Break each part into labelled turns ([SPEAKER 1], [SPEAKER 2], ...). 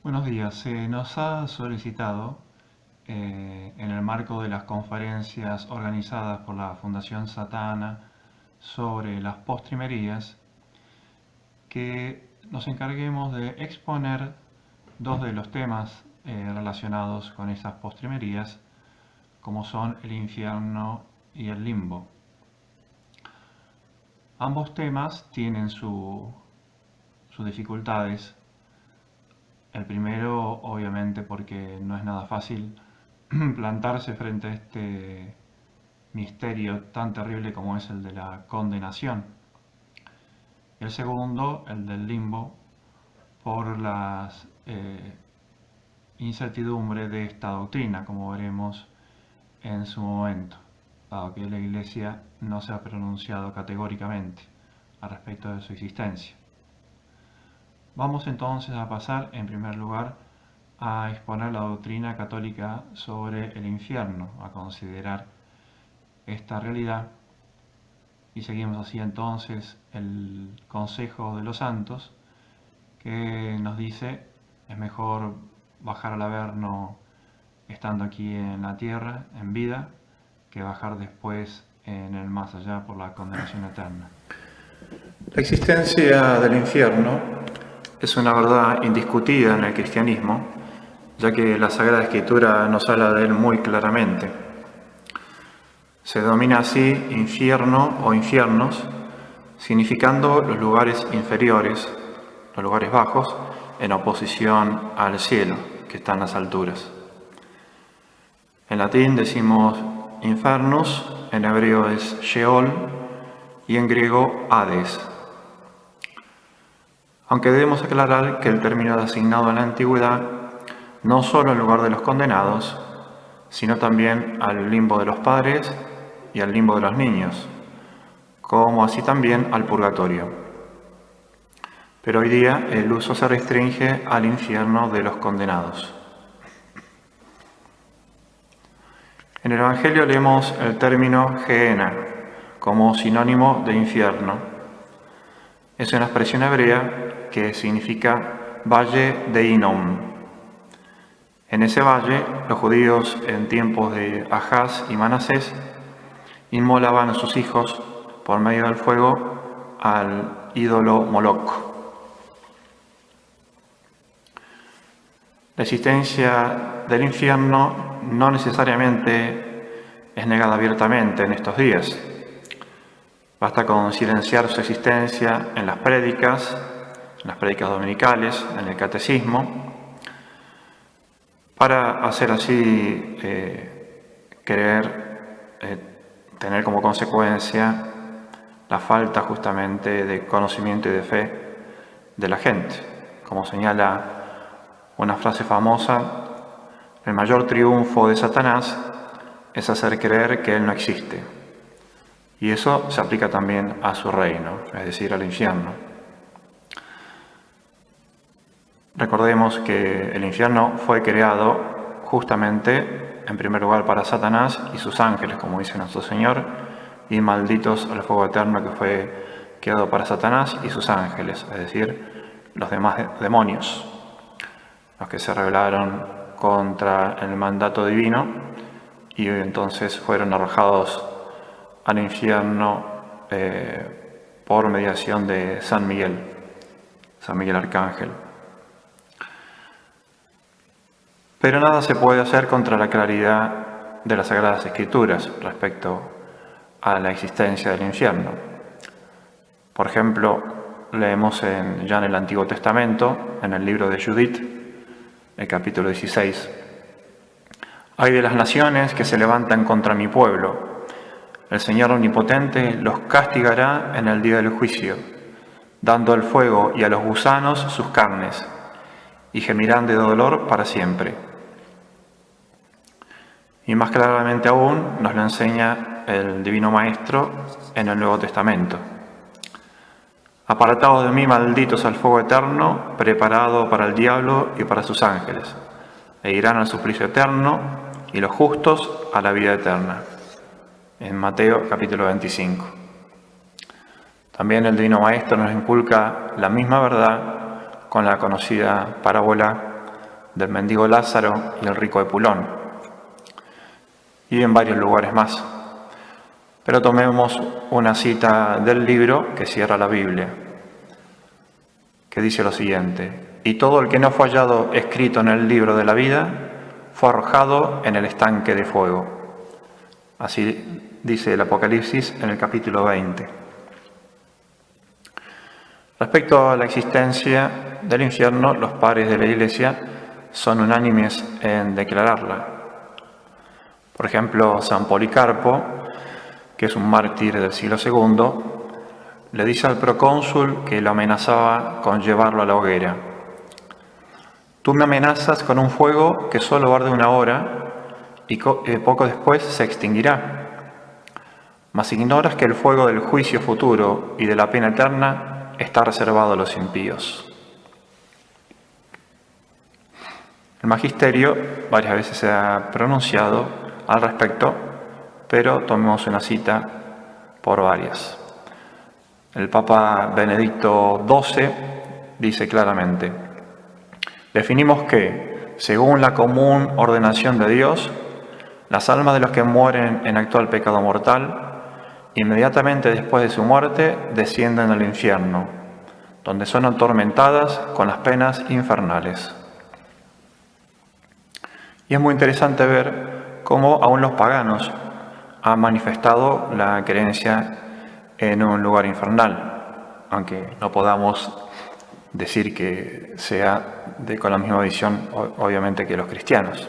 [SPEAKER 1] Buenos días. Se nos ha solicitado, en el marco de las conferencias organizadas por la Fundación Satana sobre las postrimerías, que nos encarguemos de exponer dos de los temas relacionados con esas postrimerías, como son el infierno y el limbo. Ambos temas tienen sus dificultades. El primero, obviamente, porque no es nada fácil plantarse frente a este misterio tan terrible como es el de la condenación. El segundo, el del limbo, por las incertidumbre de esta doctrina, como veremos en su momento, dado que la Iglesia no se ha pronunciado categóricamente al respecto de su existencia. Vamos entonces a pasar, en primer lugar, a exponer la doctrina católica sobre el infierno, a considerar esta realidad, y seguimos así entonces el consejo de los santos, que nos dice: es mejor bajar al Averno estando aquí en la tierra, en vida, que bajar después en el más allá por la condenación eterna. La existencia del infierno es una verdad indiscutida en el cristianismo, ya que la Sagrada Escritura nos habla de él muy claramente. Se denomina así infierno o infiernos, significando los lugares inferiores, los lugares bajos, en oposición al cielo, que está en las alturas. En latín decimos infernus, en hebreo es Sheol y en griego Hades. Aunque debemos aclarar que el término asignado en la antigüedad no solo al lugar de los condenados, sino también al limbo de los padres y al limbo de los niños, como así también al purgatorio. Pero hoy día el uso se restringe al infierno de los condenados. En el Evangelio leemos el término Gehenna como sinónimo de infierno. Es una expresión hebrea que significa Valle de Hinnom. En ese valle, los judíos en tiempos de Ahaz y Manasés inmolaban a sus hijos por medio del fuego al ídolo Moloch. La existencia del infierno no necesariamente es negada abiertamente en estos días. Basta con silenciar su existencia en las prédicas dominicales, en el catecismo, para hacer así tener como consecuencia la falta justamente de conocimiento y de fe de la gente. Como señala una frase famosa, el mayor triunfo de Satanás es hacer creer que él no existe. Y eso se aplica también a su reino, es decir, al infierno. Recordemos que el infierno fue creado justamente, en primer lugar, para Satanás y sus ángeles, como dice nuestro Señor, y malditos al fuego eterno que fue creado para Satanás y sus ángeles, es decir, los demás demonios, los que se rebelaron contra el mandato divino y entonces fueron arrojados al infierno por mediación de San Miguel Arcángel. Pero nada se puede hacer contra la claridad de las Sagradas Escrituras respecto a la existencia del infierno. Por ejemplo, leemos ya en el Antiguo Testamento, en el libro de Judith, el capítulo 16. «Ay de las naciones que se levantan contra mi pueblo. El Señor Omnipotente los castigará en el día del juicio, dando al fuego y a los gusanos sus carnes, y gemirán de dolor para siempre». Y más claramente aún nos lo enseña el Divino Maestro en el Nuevo Testamento. «Apartaos de mí, malditos, al fuego eterno, preparado para el diablo y para sus ángeles, e irán al suplicio eterno, y los justos a la vida eterna». En Mateo capítulo 25. También el Divino Maestro nos inculca la misma verdad con la conocida parábola del mendigo Lázaro y el rico Epulón, y en varios lugares más. Pero tomemos una cita del libro que cierra la Biblia, que dice lo siguiente: y todo el que no fue hallado escrito en el libro de la vida fue arrojado en el estanque de fuego. Así dice el Apocalipsis en el capítulo 20. Respecto a la existencia del infierno, los padres de la Iglesia son unánimes en declararla. Por ejemplo, San Policarpo, que es un mártir del siglo II, le dice al procónsul que lo amenazaba con llevarlo a la hoguera: tú me amenazas con un fuego que solo arde 1 hora y poco después se extinguirá. Mas ignoras que el fuego del juicio futuro y de la pena eterna está reservado a los impíos. El magisterio varias veces se ha pronunciado al respecto, pero tomemos una cita por varias. El Papa Benedicto XII dice claramente: definimos que, según la común ordenación de Dios, las almas de los que mueren en actual pecado mortal, inmediatamente después de su muerte, descienden al infierno, donde son atormentadas con las penas infernales. Y es muy interesante ver cómo aún los paganos han manifestado la creencia en un lugar infernal, aunque no podamos decir que sea con la misma visión, obviamente, que los cristianos.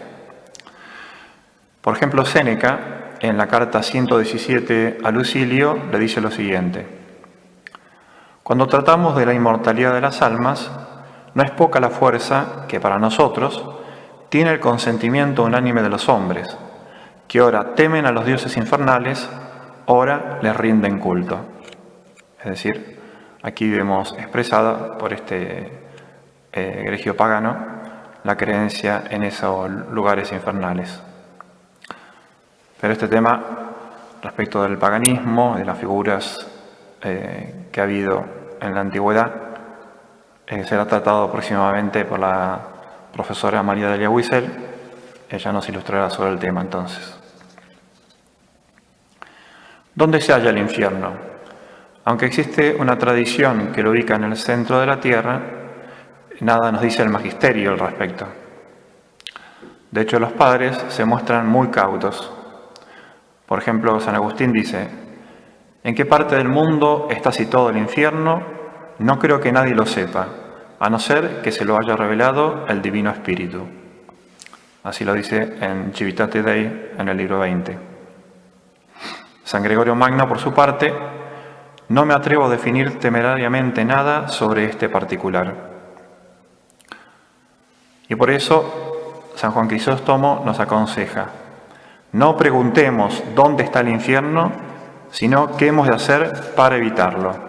[SPEAKER 1] Por ejemplo, Séneca, en la carta 117 a Lucilio, le dice lo siguiente: cuando tratamos de la inmortalidad de las almas, no es poca la fuerza que para nosotros tiene el consentimiento unánime de los hombres, que ora temen a los dioses infernales, ora les rinden culto. Es decir, aquí vemos expresada por este egregio pagano la creencia en esos lugares infernales. Pero este tema, respecto del paganismo, de las figuras que ha habido en la antigüedad, será tratado próximamente por la profesora María Delia Wiesel. Ella nos ilustrará sobre el tema entonces. ¿Dónde se halla el infierno? Aunque existe una tradición que lo ubica en el centro de la tierra, nada nos dice el magisterio al respecto. De hecho, los padres se muestran muy cautos. Por ejemplo, San Agustín dice: ¿en qué parte del mundo está situado el infierno? No creo que nadie lo sepa, a no ser que se lo haya revelado el Divino Espíritu. Así lo dice en Civitate Dei, en el libro 20. San Gregorio Magno, por su parte: no me atrevo a definir temerariamente nada sobre este particular. Y por eso San Juan Crisóstomo nos aconseja: no preguntemos dónde está el infierno, sino qué hemos de hacer para evitarlo.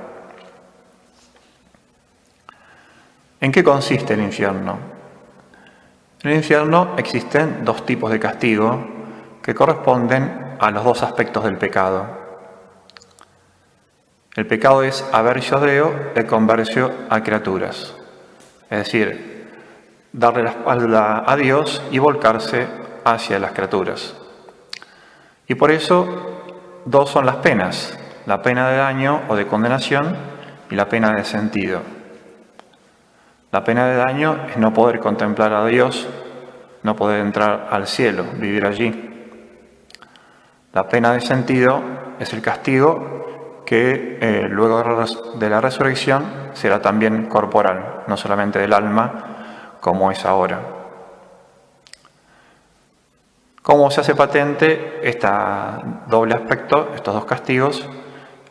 [SPEAKER 1] ¿En qué consiste el infierno? En el infierno existen 2 tipos de castigo que corresponden a los 2 aspectos del pecado. El pecado es aversio deo e conversio a criaturas, es decir, darle la espalda a Dios y volcarse hacia las criaturas. Y por eso 2 son las penas: la pena de daño o de condenación y la pena de sentido. La pena de daño es no poder contemplar a Dios, no poder entrar al cielo, vivir allí. La pena de sentido es el castigo que luego de la resurrección será también corporal, no solamente del alma como es ahora. ¿Cómo se hace patente este doble aspecto, estos 2 castigos,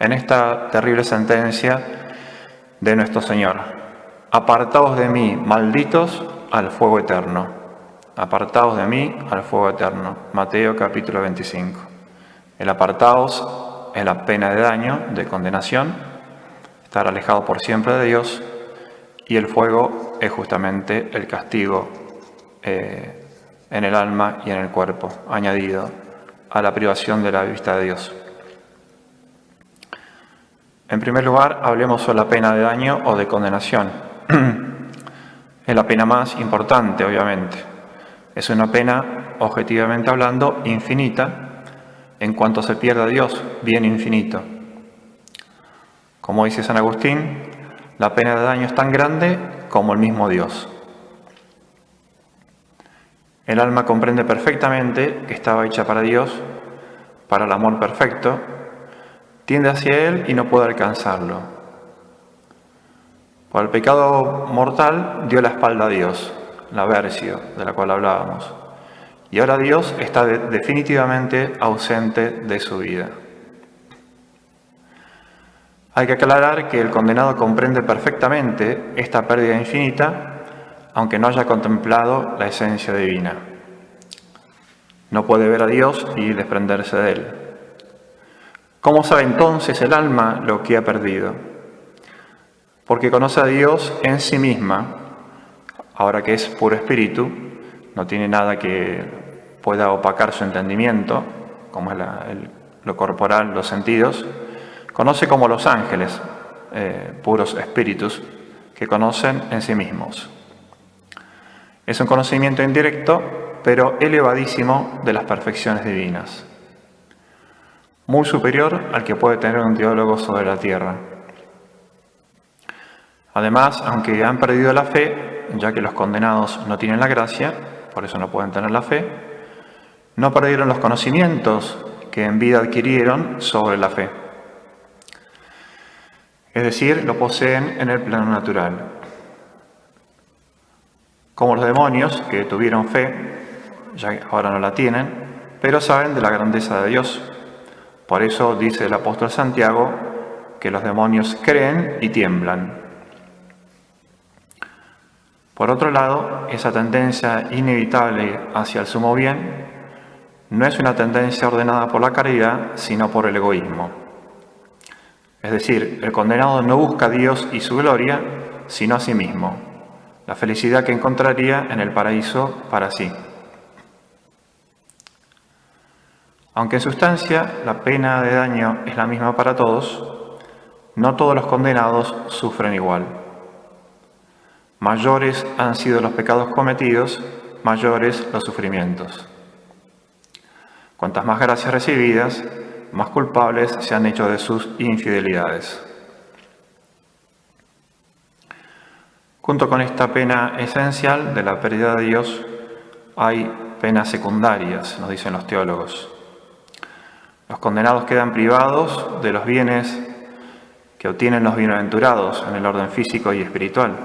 [SPEAKER 1] en esta terrible sentencia de nuestro Señor? Apartaos de mí, malditos, al fuego eterno. Apartaos de mí, al fuego eterno. Mateo capítulo 25. El apartaos es la pena de daño, de condenación, estar alejado por siempre de Dios, y el fuego es justamente el castigo en el alma y en el cuerpo, añadido a la privación de la vista de Dios. En primer lugar, hablemos sobre la pena de daño o de condenación. Es la pena más importante, obviamente. Es una pena, objetivamente hablando, infinita, en cuanto se pierde a Dios, bien infinito. Como dice San Agustín, la pena de daño es tan grande como el mismo Dios. El alma comprende perfectamente que estaba hecha para Dios, para el amor perfecto, tiende hacia Él y no puede alcanzarlo. Por el pecado mortal dio la espalda a Dios, la versio de la cual hablábamos. Y ahora Dios está definitivamente ausente de su vida. Hay que aclarar que el condenado comprende perfectamente esta pérdida infinita, aunque no haya contemplado la esencia divina. No puede ver a Dios y desprenderse de Él. ¿Cómo sabe entonces el alma lo que ha perdido? Porque conoce a Dios en sí misma, ahora que es puro espíritu, no tiene nada que pueda opacar su entendimiento, como es lo corporal, los sentidos. Conoce como los ángeles, puros espíritus, que conocen en sí mismos. Es un conocimiento indirecto, pero elevadísimo de las perfecciones divinas. Muy superior al que puede tener un teólogo sobre la tierra. Además, aunque han perdido la fe, ya que los condenados no tienen la gracia, por eso no pueden tener la fe, no perdieron los conocimientos que en vida adquirieron sobre la fe. Es decir, lo poseen en el plano natural. Como los demonios, que tuvieron fe, ya ahora no la tienen, pero saben de la grandeza de Dios. Por eso dice el apóstol Santiago que los demonios creen y tiemblan. Por otro lado, esa tendencia inevitable hacia el sumo bien no es una tendencia ordenada por la caridad, sino por el egoísmo. Es decir, el condenado no busca a Dios y su gloria, sino a sí mismo, la felicidad que encontraría en el paraíso para sí. Aunque en sustancia la pena de daño es la misma para todos, no todos los condenados sufren igual. Mayores han sido los pecados cometidos, mayores los sufrimientos. Cuantas más gracias recibidas, más culpables se han hecho de sus infidelidades. Junto con esta pena esencial de la pérdida de Dios, hay penas secundarias, nos dicen los teólogos. Los condenados quedan privados de los bienes que obtienen los bienaventurados en el orden físico y espiritual,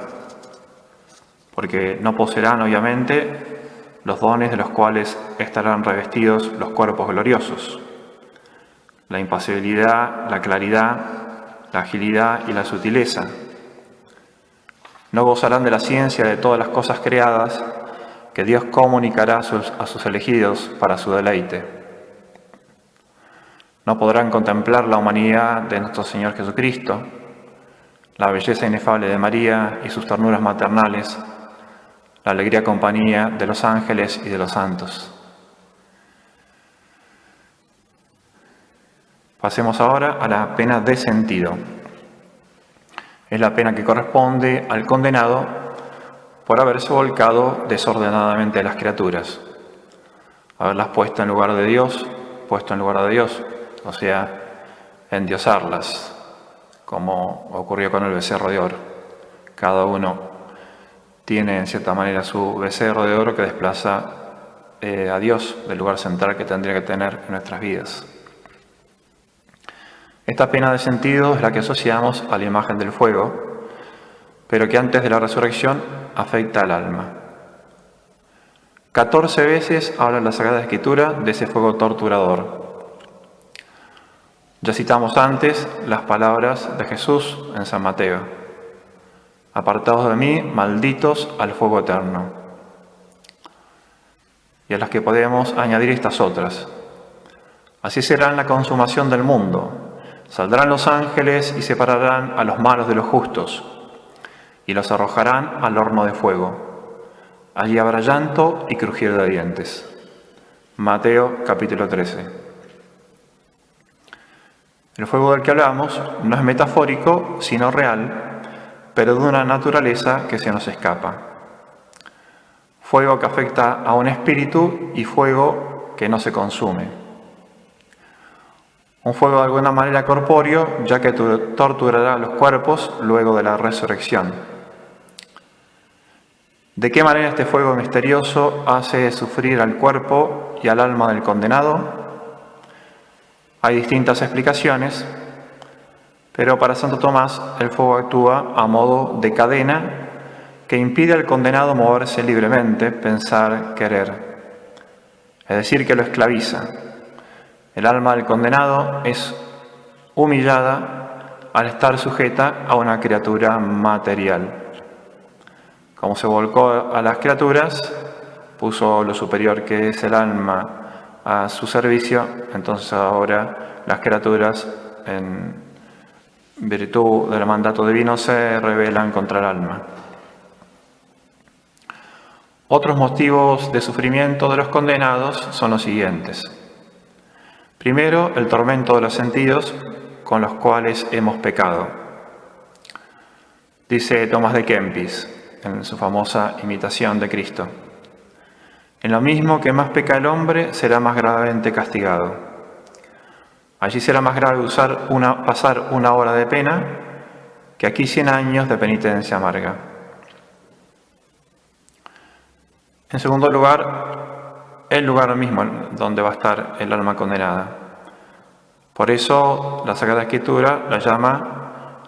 [SPEAKER 1] porque no poseerán, obviamente, los dones de los cuales estarán revestidos los cuerpos gloriosos. La impasibilidad, la claridad, la agilidad y la sutileza. No gozarán de la ciencia de todas las cosas creadas que Dios comunicará a sus elegidos para su deleite. No podrán contemplar la humanidad de nuestro Señor Jesucristo, la belleza inefable de María y sus ternuras maternales, la alegría compañía de los ángeles y de los santos. Pasemos ahora a la pena de sentido. Es la pena que corresponde al condenado por haberse volcado desordenadamente a las criaturas, haberlas puesto en lugar de Dios, o sea, endiosarlas, como ocurrió con el becerro de oro. Cada uno tiene en cierta manera su becerro de oro que desplaza a Dios del lugar central que tendría que tener en nuestras vidas. Esta pena de sentido es la que asociamos a la imagen del fuego, pero que antes de la resurrección afecta al alma. 14 veces habla la Sagrada Escritura de ese fuego torturador. Ya citamos antes las palabras de Jesús en San Mateo. Apartados de mí, malditos al fuego eterno. Y a las que podemos añadir estas otras. Así será en la consumación del mundo. Saldrán los ángeles y separarán a los malos de los justos, y los arrojarán al horno de fuego. Allí habrá llanto y crujir de dientes. Mateo capítulo 13. El fuego del que hablamos no es metafórico, sino real, pero de una naturaleza que se nos escapa. fuego que afecta a un espíritu y fuego que no se consume. Un fuego de alguna manera corpóreo, ya que torturará los cuerpos luego de la resurrección. ¿De qué manera este fuego misterioso hace sufrir al cuerpo y al alma del condenado? Hay distintas explicaciones, pero para Santo Tomás el fuego actúa a modo de cadena que impide al condenado moverse libremente, pensar, querer. Es decir, que lo esclaviza. El alma del condenado es humillada al estar sujeta a una criatura material. Como se volcó a las criaturas, puso lo superior que es el alma a su servicio, entonces ahora las criaturas, en virtud del mandato divino, se rebelan contra el alma. Otros motivos de sufrimiento de los condenados son los siguientes. Primero, el tormento de los sentidos con los cuales hemos pecado. Dice Tomás de Kempis en su famosa imitación de Cristo: en lo mismo que más peca el hombre, será más gravemente castigado. Allí será más grave pasar una hora de pena que aquí 100 años de penitencia amarga. En segundo lugar, el lugar mismo donde va a estar el alma condenada. Por eso la Sagrada Escritura la llama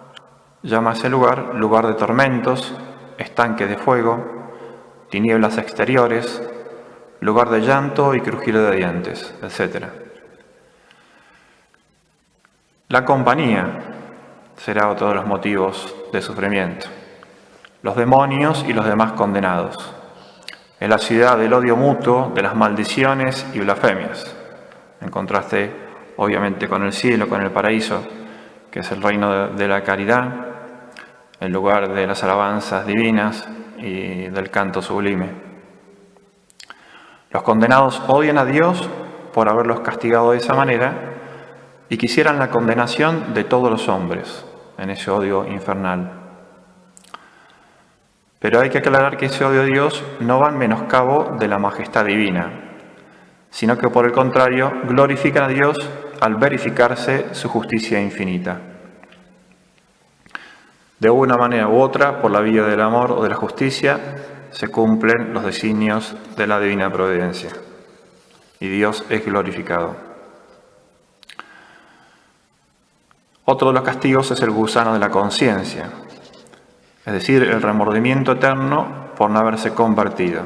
[SPEAKER 1] a ese lugar de tormentos, estanque de fuego, tinieblas exteriores, lugar de llanto y crujir de dientes, etc. La compañía será otro de los motivos de sufrimiento. Los demonios y los demás condenados. Es la ciudad del odio mutuo, de las maldiciones y blasfemias, en contraste obviamente con el cielo, con el paraíso, que es el reino de la caridad, el lugar de las alabanzas divinas y del canto sublime. Los condenados odian a Dios por haberlos castigado de esa manera y quisieran la condenación de todos los hombres en ese odio infernal. Pero hay que aclarar que ese odio a Dios no va en menoscabo de la majestad divina, sino que por el contrario glorifican a Dios al verificarse su justicia infinita. De una manera u otra, por la vía del amor o de la justicia, se cumplen los designios de la divina providencia y Dios es glorificado. Otro de los castigos es el gusano de la conciencia, es decir, el remordimiento eterno por no haberse convertido.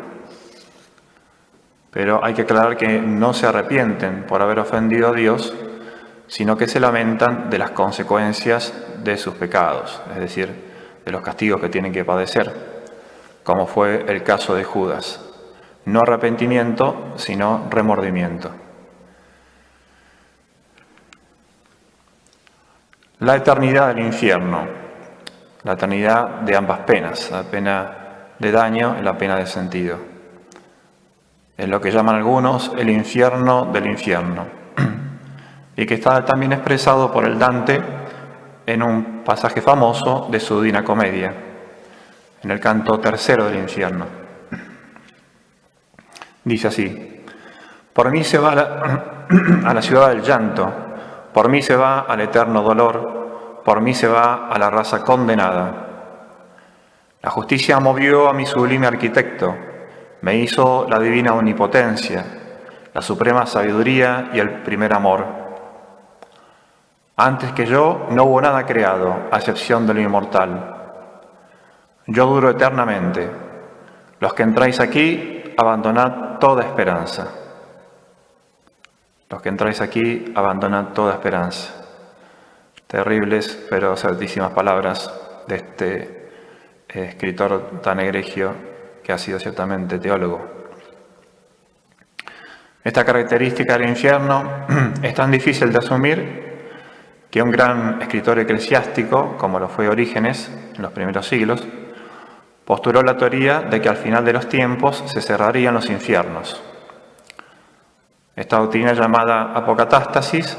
[SPEAKER 1] Pero hay que aclarar que no se arrepienten por haber ofendido a Dios, sino que se lamentan de las consecuencias de sus pecados, es decir, de los castigos que tienen que padecer, como fue el caso de Judas. No arrepentimiento, sino remordimiento. La eternidad del infierno, la eternidad de ambas penas, la pena de daño y la pena de sentido. Es lo que llaman algunos el infierno del infierno, y que está también expresado por el Dante en un pasaje famoso de su Divina Comedia, en el canto tercero del infierno. Dice así: por mí se va a la ciudad del llanto, por mí se va al eterno dolor, por mí se va a la raza condenada. La justicia movió a mi sublime arquitecto, me hizo la divina omnipotencia, la suprema sabiduría y el primer amor. Antes que yo no hubo nada creado, a excepción de lo inmortal. Yo duro eternamente. Los que entráis aquí, abandonad toda esperanza. Los que entráis aquí, abandonad toda esperanza. Terribles pero certísimas palabras de este escritor tan egregio que ha sido ciertamente teólogo. Esta característica del infierno es tan difícil de asumir que un gran escritor eclesiástico, como lo fue Orígenes en los primeros siglos, postuló la teoría de que al final de los tiempos se cerrarían los infiernos. Esta doctrina, llamada apocatástasis,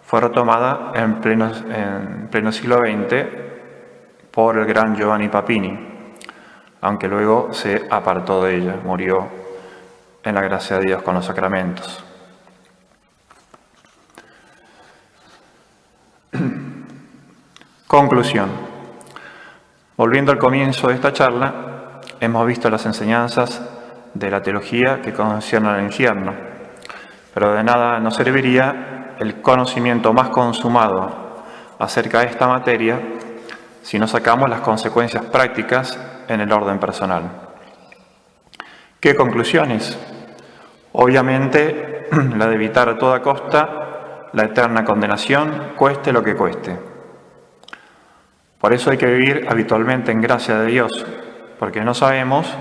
[SPEAKER 1] fue retomada en pleno siglo XX por el gran Giovanni Papini. aunque luego se apartó de ella, murió en la gracia de Dios con los sacramentos. Conclusión. Volviendo al comienzo de esta charla, hemos visto las enseñanzas de la teología que conciernen al infierno, pero de nada nos serviría el conocimiento más consumado acerca de esta materia si no sacamos las consecuencias prácticas en el orden personal. ¿Qué conclusiones? Obviamente, la de evitar a toda costa la eterna condenación, cueste lo que cueste. Por eso hay que vivir habitualmente en gracia de Dios, porque no sabemos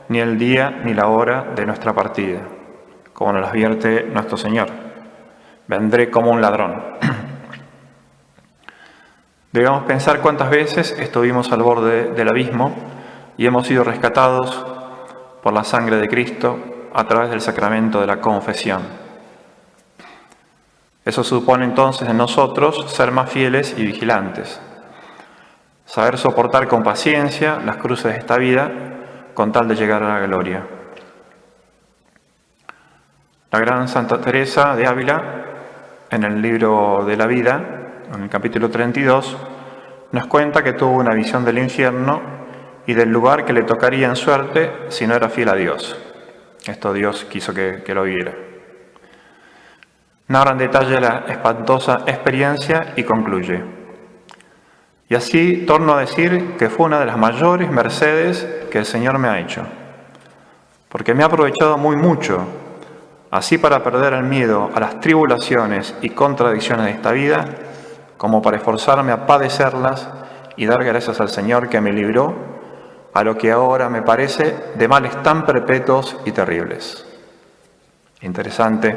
[SPEAKER 1] ni el día ni la hora de nuestra partida, como nos advierte nuestro Señor. Vendré como un ladrón. Debemos pensar cuántas veces estuvimos al borde del abismo y hemos sido rescatados por la sangre de Cristo a través del sacramento de la confesión. Eso supone entonces en nosotros ser más fieles y vigilantes, saber soportar con paciencia las cruces de esta vida con tal de llegar a la gloria. La gran Santa Teresa de Ávila, en el libro de la vida, en el capítulo 32, nos cuenta que tuvo una visión del infierno y del lugar que le tocaría en suerte si no era fiel a Dios. Esto Dios quiso que lo viera. Narra en detalle la espantosa experiencia y concluye: y así torno a decir que fue una de las mayores mercedes que el Señor me ha hecho, porque me ha aprovechado muy mucho, así para perder el miedo a las tribulaciones y contradicciones de esta vida, como para esforzarme a padecerlas y dar gracias al Señor que me libró a lo que ahora me parece de males tan perpetuos y terribles. Interesante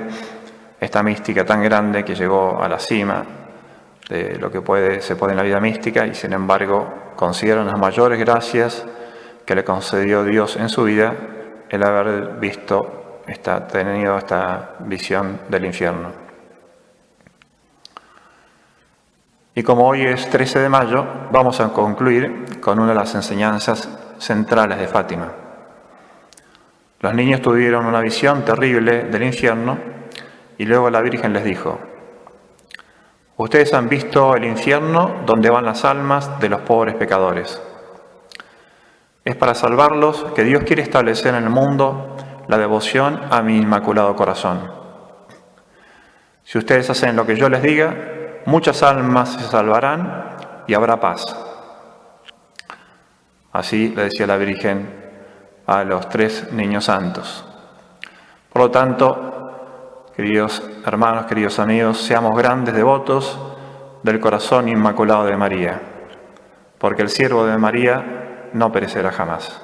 [SPEAKER 1] esta mística tan grande que llegó a la cima de lo que se puede en la vida mística y sin embargo consideran las mayores gracias que le concedió Dios en su vida el haber tenido esta visión del infierno. Y como hoy es 13 de mayo, vamos a concluir con una de las enseñanzas centrales de Fátima. Los niños tuvieron una visión terrible del infierno y luego la Virgen les dijo: ustedes han visto el infierno donde van las almas de los pobres pecadores. Es para salvarlos que Dios quiere establecer en el mundo la devoción a mi Inmaculado Corazón. Si ustedes hacen lo que yo les diga, muchas almas se salvarán y habrá paz. Así le decía la Virgen a los 3 niños santos. Por lo tanto, queridos hermanos, queridos amigos, seamos grandes devotos del corazón inmaculado de María, porque el siervo de María no perecerá jamás.